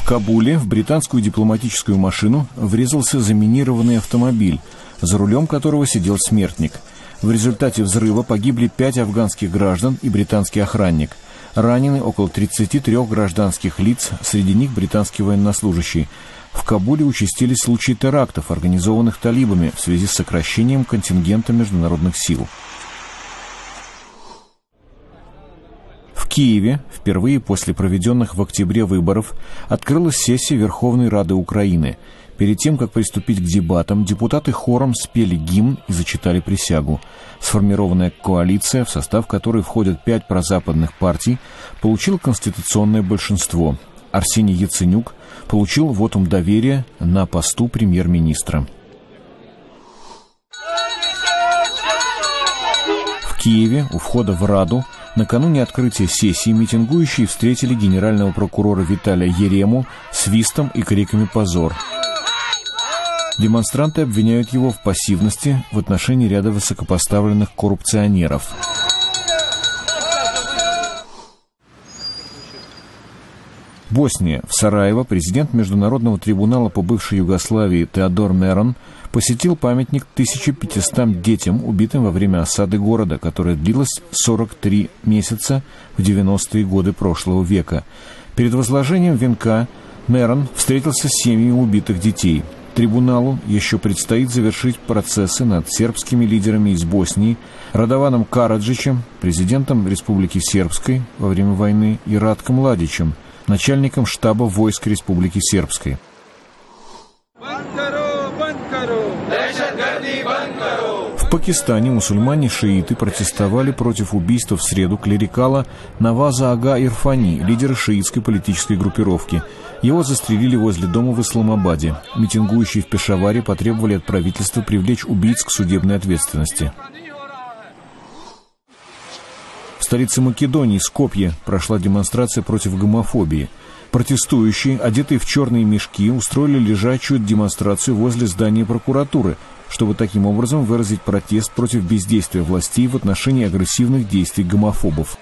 Кабуле в британскую дипломатическую машину врезался заминированный автомобиль, за рулем которого сидел смертник. В результате взрыва погибли 5 афганских граждан и британский охранник. Ранены около 33 гражданских лиц, среди них британский военнослужащий. В Кабуле участились случаи терактов, организованных талибами в связи с сокращением контингента международных сил. В Киеве впервые после проведенных в октябре выборов открылась сессия Верховной Рады Украины. Перед тем, как приступить к дебатам, депутаты хором спели гимн и зачитали присягу. Сформированная коалиция, в состав которой входят 5 прозападных партий, получила конституционное большинство. Арсений Яценюк получил вотум доверия на посту премьер-министра. В Киеве у входа в Раду накануне открытия сессии митингующие встретили генерального прокурора Виталия Ерему свистом и криками «Позор!». Демонстранты обвиняют его в пассивности в отношении ряда высокопоставленных коррупционеров. Босния. В Сараево президент Международного трибунала по бывшей Югославии Теодор Мерон посетил памятник 1500 детям, убитым во время осады города, которая длилась 43 месяца в 90-е годы прошлого века. Перед возложением венка Мерон встретился с семьями убитых детей. Трибуналу еще предстоит завершить процессы над сербскими лидерами из Боснии, Радованом Караджичем, президентом Республики Сербской во время войны, и Ратком Младичем, начальником штаба войск Республики Сербской. В Пакистане мусульмане-шииты протестовали против убийства в среду клерикала Наваза Ага Ирфани, лидера шиитской политической группировки. Его застрелили возле дома в Исламабаде. Митингующие в Пешаваре потребовали от правительства привлечь убийц к судебной ответственности. В столице Македонии, Скопье, прошла демонстрация против гомофобии. Протестующие, одетые в черные мешки, устроили лежачую демонстрацию возле здания прокуратуры, чтобы таким образом выразить протест против бездействия властей в отношении агрессивных действий гомофобов.